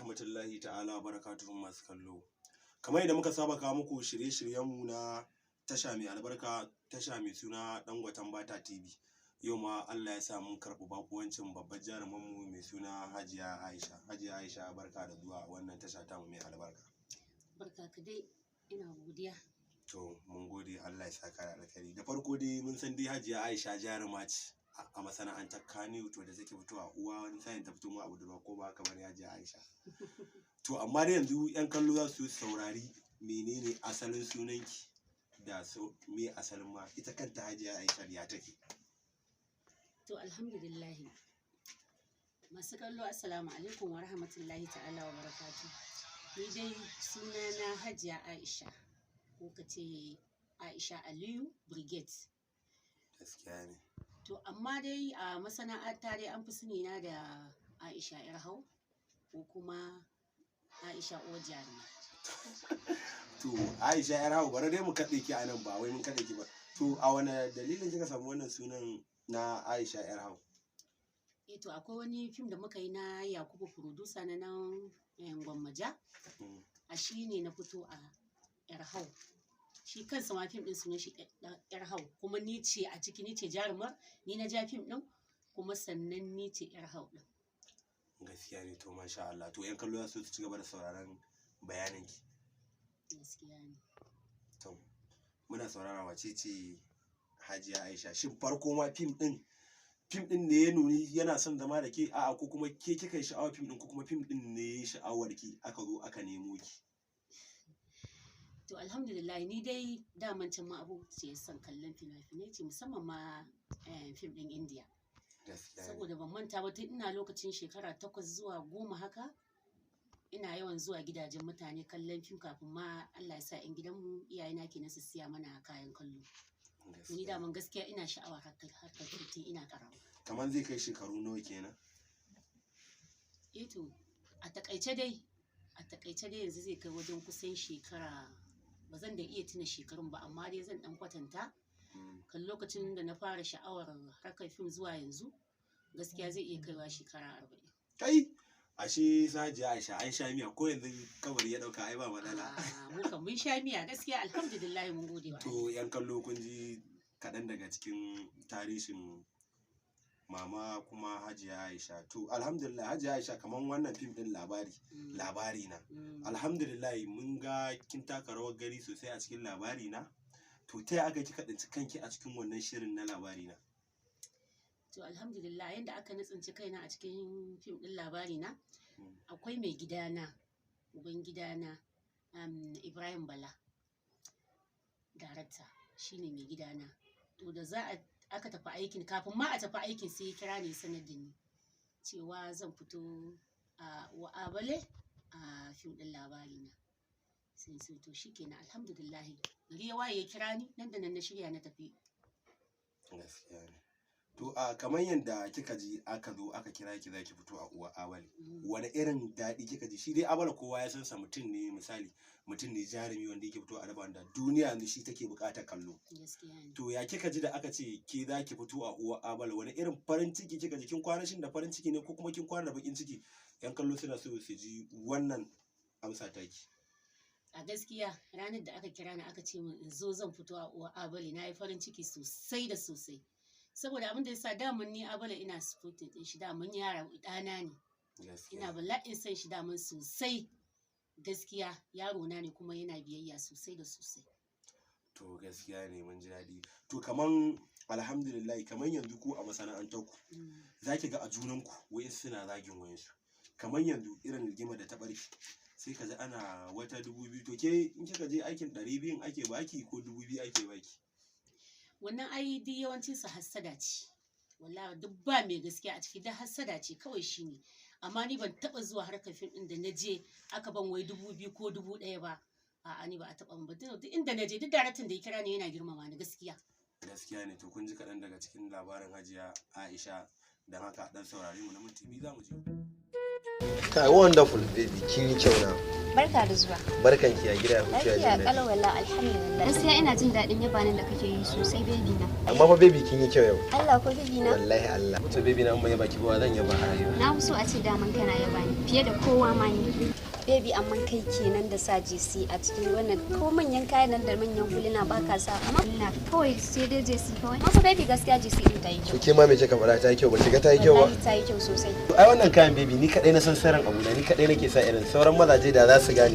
rahmatullahi ta'ala barakatuhu masu kallo. Kamar yadda muka saba kawo muku shirye-shiryenmu na tasha mai albarka, tasha mai suna Dangoten Bata TV. Yau ma Allah ya sa mun karɓi bakuwancin babbar jarumanmu mai suna Hajiya Aisha. Hajiya Aisha barka da zuwa wannan tasha tamu mai albarka. Barka ka dai, ina godiya. To mun gode, Allah ya saka da alkhairi. Da farko dai mun san dai Hajiya Aisha jaruma ce a masana'antar Kannywood da take fitowa uwa wani sa'in ta fito ma abu da ba ko ba kamar Hajiya Aisha. To amma dai yanzu 'yan kallo za su saurari menene asalin sunanki da me asalin ma ita kanta Hajiya Aisha ya take. To alhamdulillahi. Masu kallo assalamu alaikum wa rahmatullahi ta'ala wa barakatuh. Ni dai sunana Hajiya Aisha, ko ka ce Aisha Aliyu Brigade. Gaskiya ne. To amma dai a masana'anta dai an fi sani na da Aisha Yarhau ko kuma Aisha Uwar Jarumai. To Aisha Yarhau bari dai mu kaɗe ki a nan ba wai mun kaɗe ki ba. To a wane dalilin kika samu wannan sunan na Aisha Yarhau? To akwai wani fim da muka yi na Yakubu producer na nan Gwammaja. A shi ne na fito a Yarhau. Shi kansa ma fim din sunan shi Yarhau, kuma ni ce a ciki, ni ce jarumar, ni na ja fim din, kuma sannan ni ce Yarhau din. Gaskiya ne, to masha Allah. To 'yan kallo za su ci gaba da sauraron bayanin ki. Gaskiya ne. To muna saurara wace ce Hajiya Aisha. Shin farko ma fim din ne ya nuni yana son zama da ke, a'a ko kuma ke kika yi sha'awar fim din, ko kuma fim din ne ya sha'awar ki aka zo aka nemo ki? To alhamdulillah, ni dai daman can ma abu ce son kallon fina-finai ce, musamman ma fim din India. Saboda ban manta ba tun ina lokacin shekara 8 zuwa 10 haka, ina yawan zuwa gidajen mutane kallon fim kafin ma Allah ya sa 'yan gidanmu iyayena kenan su siya mana kayan kallo. Ni daman gaskiya ina sha'awar harkar fim tun ina karama. Kamar zai kai shekaru nawa kenan? To a takaice dai yanzu zai kai wajen kusan shekara, ba zan da iya tuna shekarun ba, amma dai zan dan kwatanta kan lokacin da na fara sha'awar harkar fim zuwa yanzu, gaskiya zai iya kaiwa shekara 40. Kai ashe Hajiya Aisha an sha miya, ko yanzu kabari ya dauka ai ba matsala. Mu kan mun sha miya gaskiya, alhamdulillah, mun gode wa Allah. To 'yan kallo kun ji kaɗan daga cikin tarihin mama kuma Hajiya Aisha. To alhamdulillah Hajiya Aisha, kaman wannan fim din labari na. Alhamdulillah mun ga kin taka rawar gari sosai a cikin labari na. To ta aka kika tsinci kanki a cikin wannan shirin na labari na? To alhamdulillah, yanda aka tsinci kaina a cikin fim din labari na, akwai mai gidana, uban gidana, Ibrahim Bala, darakta, shine mai gidana. To da aka tafi aikin, kafin ma a tafi aikin sai ya kira ni sanar da ni cewa zan fito a Wa'abale a fim din labari na. Sai to shikenan, alhamdulillah, gari ya waye ya kira ni, nan da nan na shirya na tafi. Gaskiya ne. To kamar yadda kika ji aka zo aka kira ki zaki fito a Wa'abale, wani irin daɗi kika ji? Shi dai Abale kowa ya san sa, mutum ne, misali mutum ne jarumi wanda yake fito a raba da duniya yanzu shi take buƙatar kallo. To ya kika ji da aka ce ke zaki fito a Wa'abale? Wani irin farin ciki kika ji? Kin kwana shin da farin ciki ne, ko kuma kin kwana da bakin ciki? 'Yan kallo suna so su ji wannan amsa taki. A gaskiya ranar da aka kira ni aka ce min in zo zan fito a Wa'abale, na yi farin ciki sosai da sosai. Saboda abin da ya sa daman ni Abale ina supporting din shi, daman yara ɗana ne. Ina bala'in san shi daman sosai. Gaskiya yaro na ne kuma yana biyayya sosai da sosai. To gaskiya ne, mun ji daɗi. To kaman alhamdulillah, kaman yanzu ku a masana'antar ku zaki ga a junan ku wayansu suna zagin wayansu. Kaman yanzu irin rigima da ta barki, sai ka ji ana wata 2000, to ke in kika je aikin 200 ake baki ko 2000 ake baki? Wannan ai duk yawancin su hassada ce, wallahi duk ba mai gaskiya a ciki, da hassada ce kawai shine. Amma ni ban taba zuwa harkar fim din da na je aka ban wai 2000 ko 1000 ba. A'a, ni ba a taba ba. Duk inda na je, duk daraktan da ya kira ni yana girmama ni gaskiya. Gaskiya ne. To kun ji kaɗan daga cikin labarin Hajiya Aisha, don haka dan saurari mu na minti biyu za mu je. Kai wonderful baby, kin yi kyau na. Barka da zuwa. Barkan ki a gida ya hutu Lafiya jin daɗi. kalau wallahi alhamdulillah. Gaskiya ina jin daɗin yabanin da kake yi sosai baby na. Amma fa baby kin yi kyau yau. Allah ko baby na. Wallahi Allah. To baby na an yaba ki ba zan yaba a rayuwa. Na fi so a ce daman kana yabani fiye da kowa ma ni. Baby amma kai kenan da sa JC a cikin wannan ko manyan kayan nan da manyan huluna ba ka sa amma huluna kawai sai dai JC kawai. Masa baby gaskiya JC din ta yi To kyau. ke ma me kika faɗa ta yi kyau ba ki ga ta yi kyau ba? Wallahi ta yi kyau sosai. To ai wannan kayan baby ni kadai na san sirrin abu na ni kadai nake sa irin sauran mazaje da za su gane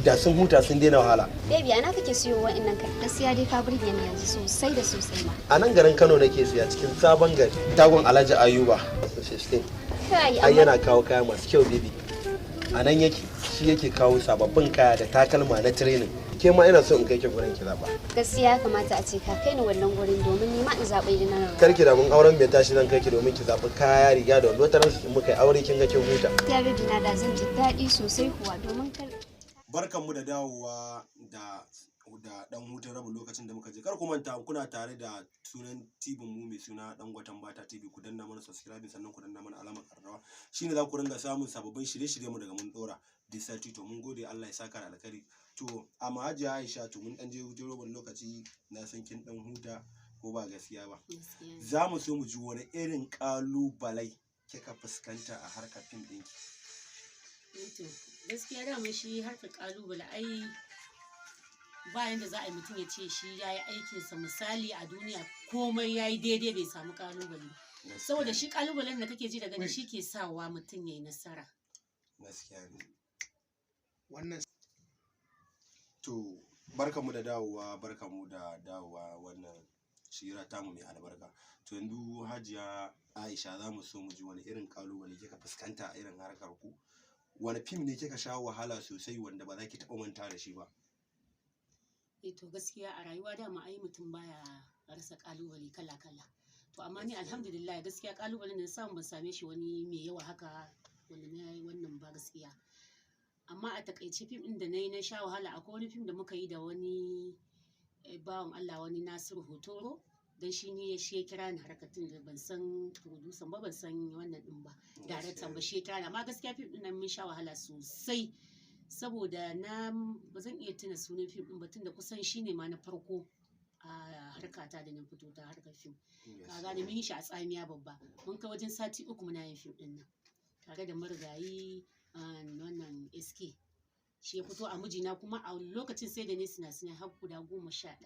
da sun huta sun daina wahala. Baby ana kake siyo wa'annan kan. Gaskiya dai ka burge ni yanzu sosai da sosai ma. A nan garin Kano nake siya cikin sabon gari tagon Alhaji Ayuba 16. Kai Ai amma yana kawo kaya masu kyau baby. A nan yake shi yake kawo sababbin kaya da takalma na training. Ke ma ina so in kai ki gurin ki zaba. gaskiya ya kamata a ce ka kai ni wannan gurin domin ni ma in zaɓa idan na rawa. Kar ki da mun auren bai tashi zan kai ki domin ki zabi kaya riga da wando taran su muka yi aure kin ga kin huta. Gaskiya baby na da zan ji daɗi sosai kuwa domin kar Barkanmu da dawowa da dan hutun rabin lokacin da muka je. Kar ku manta kuna tare da sunan TV mu mai suna Dangoten Bata TV. Ku danna mana subscribe sannan ku danna mana alamar karrawa. Shine za ku ringa samun sababbin shirye-shirye mu daga mun dora. Disati to mun gode Allah ya saka da alkhairi. To amma Hajiya Aisha to mun dan je hutun rabin lokaci na san kin dan huta ko ba gaskiya ba. Gaskiya. Za mu so mu ji wani irin kalubalai kika fuskanta a harkar fim ɗinki. To gaskiya dama shi harkar kalubale ai bayan da za a yi mutum ya ce shi ya yi aikinsa misali a duniya komai ya yi daidai bai samu kalubale saboda shi kalubalen da kake ji daga gani shi ke sawa mutum ya yi nasara. Gaskiya ne. Wannan to barkamu da dawowa wannan shira tamu mai albarka. To yanzu Hajiya Aisha za mu so mu ji wani irin kalubale kika fuskanta a irin harkar ku. Wani fim ne kika sha wahala sosai wanda ba za ki taɓa manta da shi ba? To gaskiya a rayuwa dama ai mutum baya rasa kalubale kala-kala. To amma ni alhamdulillah gaskiya kalubalen da na samu ban same shi wani mai yawa haka wanda na yi wannan ba gaskiya. Amma a takaice fim ɗin da na yi na sha wahala akwai wani fim da muka yi da wani bawan Allah wani Nasiru Hotoro dan shi ne shi ya kira ni harkatun da ban san producer ba ban san wannan din ba director ba shi ya kira ni amma gaskiya fim ɗin nan mun sha wahala sosai saboda na ba zan iya tuna sunan fim ɗin ba tunda kusan shi ne ma na farko a harkata da na fito ta harkar fim. Ka gane mun yi shi a tsamiya babba mun kai wajen sati 3 muna yin fim ɗin nan tare da marigayi wannan SK shi ya fito a mijina kuma a lokacin sai da ne sina har guda 11.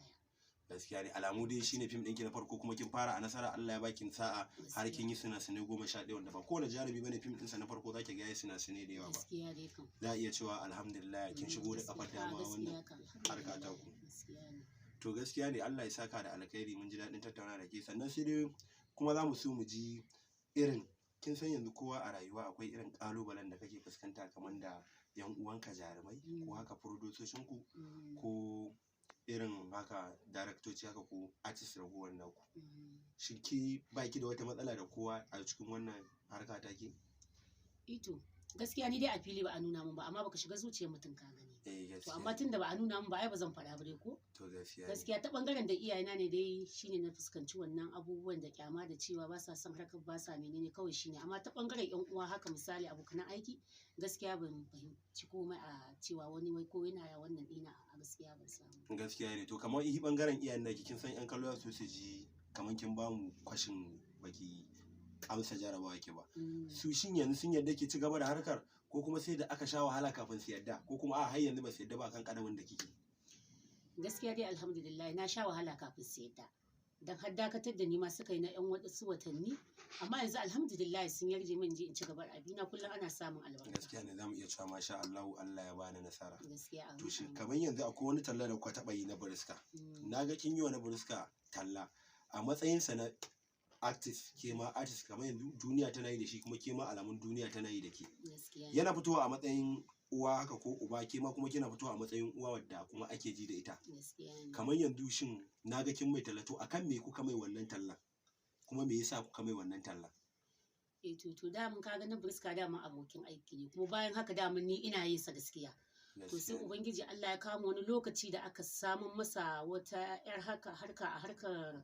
Gaskiya ne alamu dai shine fim ɗinki na farko kuma kin fara a nasara Allah ya baki sa'a har kin yi sina-sine 11 wanda ba kowane jarumi bane fim ɗinsa na farko zaki ga yayi sina-sine da yawa ba. Gaskiya dai kam. Za a iya cewa alhamdulillah kin shigo da kafar dama wannan harka ta ku. To gaskiya ne Allah ya saka da alkhairi mun ji daɗin tattauna da ke sannan sai dai kuma za mu so mu ji irin kin san yanzu kowa a rayuwa akwai irin kalubalen da kake fuskanta kamar da yan uwanka jarumai ko haka producers ku ko irin haka daraktoci haka ko artist ragowar naku. Shin ki baki da wata matsala da kowa a cikin wannan harka take? Ito gaskiya ni dai a fili ba a nuna min ba amma baka shiga zuciyar mutum ka gani. To amma tunda ba a nuna min ba ai ba zan faɗa ba dai ko? To gaskiya ta bangaren da iyayena ne dai shine na fuskanci wannan abubuwan da kyama da cewa ba sa son harkar ba sa menene kawai shine amma ta bangaren yan uwa haka misali abokan aiki gaskiya ban fahimci komai a cewa wani wai ko yana wannan dina a gaskiya ban samu. Gaskiya ne to kamar bangaren iyayen naki kin san yan kallo su ji kamar kin ba mu kwashin baki amsa jarabawa ke ba. Su shin yanzu sun yarda ki ci gaba da harkar ko kuma sai da aka sha wahala kafin su yarda ko kuma a har yanzu ba su yarda ba kan kadamin da kike? Gaskiya dai alhamdulillah na sha wahala kafin su yarda dan har dakatar da ni ma suka yi na yan wasu watanni amma yanzu alhamdulillah sun yarje min je in ci gaba da abina kullum ana samun albarka. Gaskiya ne zamu iya cewa masha Allah Allah ya bani nasara. Gaskiya to shi kamar yanzu akwai wani talla da kuka taba yi na Buriska. Naga kin yi wa na Buriska talla a matsayin sa na artist ke ma artist kamar yanzu duniya tana yi da shi kuma ke ma alamun duniya tana yi da ke. Yana fitowa a matsayin uwa haka ko uba ke ma kuma kina fitowa a matsayin uwa wadda kuma ake ji da ita. Kamar yanzu shin naga kin mai talla to akan me kuka mai wannan tallan kuma me yasa kuka mai wannan tallan? To da mun kaga na Buriska da mun abokin aiki ne kuma bayan haka da mun ni ina yin sa gaskiya. To sai ubangiji Allah ya kawo wani lokaci da aka samu masa wata yar harka a harkar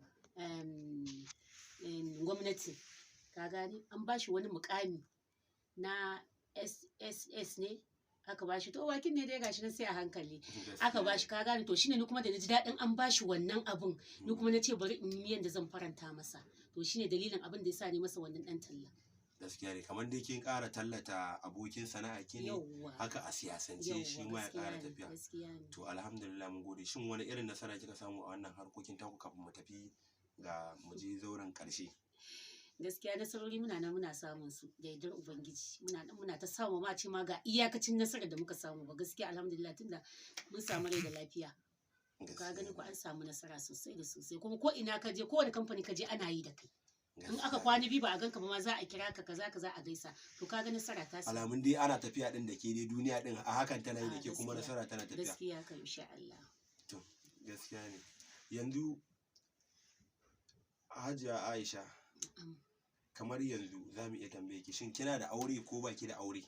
gwamnati ka gani an ba shi wani mukami na SSS ne aka bashi to bakin ne dai gashi nan sai a hankali aka bashi ka gane to shine ni kuma da naji daɗin an bashi wannan abun ni kuma nace bari in yi yanda zan faranta masa to shine dalilin abin da yasa ni masa wannan dan talla gaskiya ne kamar dai kin ƙara tallata abokin sana'a ki ne haka a siyasance shi ma ya ƙara tafiya to alhamdulillah mun gode shin wani irin nasara kika samu a wannan harkokin taku kafin mu tafi ga mu je zauren ƙarshe gaskiya nasarori muna samun su da yardar ubangiji muna ta samu ma ce ma ga iyakacin nasarar da muka samu ba gaskiya alhamdulillah tunda mun samu rai da lafiya ka gani ko an samu nasara sosai da sosai kuma ko ina ka je kowane kamfani ka je ana yi da kai in aka kwana biyu ba a ganka ba ma za a kira ka kaza a gaisa to ka ga nasara ta samu alamun dai ana tafiya din da ke dai duniya din a hakan tana yi da ke kuma nasara tana tafiya gaskiya kan insha Allah to gaskiya ne yanzu Hajiya Aisha kamar yanzu za mu iya tambaye ki shin kina da aure ko baki da aure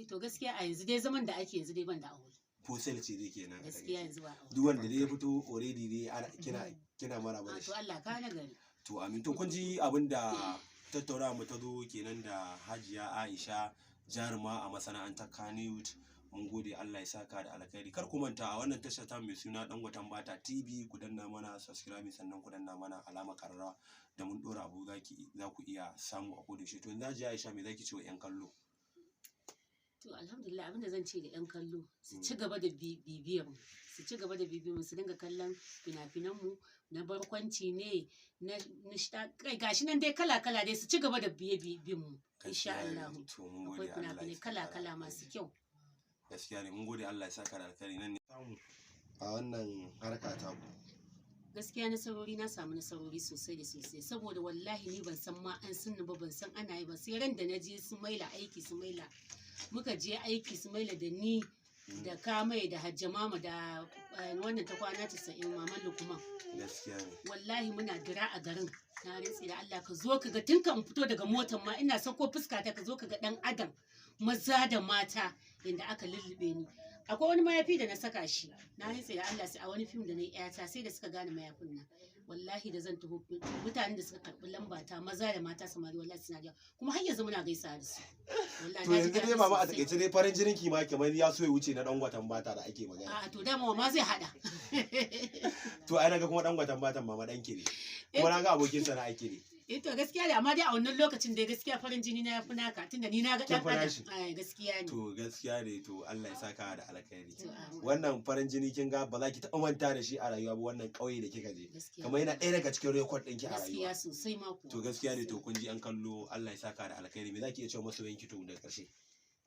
to gaskiya a yanzu dai zaman da ake yanzu dai ban da aure ko sel ce dai kenan gaskiya yanzu ba aure duk wanda dai ya fito already dai ana kina maraba da shi to Allah ka nagari to amin to kun ji abinda tattaunawa mu ta zo kenan da Hajiya Aisha jaruma a masana'antar Kannywood mun gode Allah ya saka da alkhairi kar ku manta a wannan tashar ta mai suna Dangoten Bata TV ku danna mana subscribe sannan ku danna mana alama karrawa da mun dora abu za ku iya samu a kodayaushe to yanzu Hajiya Aisha me zaki ce wa 'yan kallo to alhamdulillah abinda zan ce da 'yan kallo su ci gaba da bibiyar mu su dinga kallon fina-finan mu na barkwanci ne na kai gashi nan dai kala dai su ci gaba da biye mu insha Allah akwai fina-finai kala masu kyau gaskiya ne mun gode Allah ya saka da alkhairi nan ne samu a wannan harka ta ku gaskiya nasarori na samu nasarori sosai da sosai saboda wallahi ni ban san ma an sunni ba ban san ana yi ba sai ran da na je su maila muka je aiki su maila da ni da kamai da hajjamama da wannan ta kwana 90 maman lukman gaskiya ne wallahi muna dira a garin na rintsi da Allah ka zo ka ga tun kan fito daga motar ma ina sako fuska ta ka zo ka ga dan adam maza da mata inda aka lullube ni akwai wani mayafi da na saka shi na rintsi da Allah sai a wani fim da na yi yata sai da suka gane mayafin nan wallahi da zan taho mutanen da suka karbi lamba ta maza da mata samari wallahi suna jiya kuma har yanzu muna gaisa da su wallahi to yanzu dai baba a takeice dai farin jinin ki ma kamar ya so ya wuce na Dangoten Bata da ake magana a to dama ma zai hada to ai naga kuma Dangoten Batan mama danki ne kuma naga abokin sana ake ne to gaskiya da amma dai a wannan lokacin dai gaskiya farin jini na yafi naka tunda ni na ga dan adam gaskiya ne to gaskiya ne to Allah ya saka da alkhairi wannan farin jini kin ga ba za ki taɓa manta da shi a rayuwa ba wannan ƙauye da kika je kamar yana ɗaya daga cikin record ɗinki a rayuwa gaskiya sosai ma ko to gaskiya ne to kun ji an kallo Allah ya saka da alkhairi me zaki iya cewa masoyanki to da ƙarshe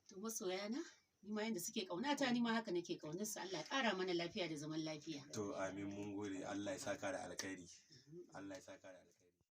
to masoyana ni ma yanda suke kaunata ni ma haka nake kaunar su Allah ya ƙara mana lafiya da zaman lafiya to amin mun gode Allah ya saka da alkhairi Allah ya saka da alkhairi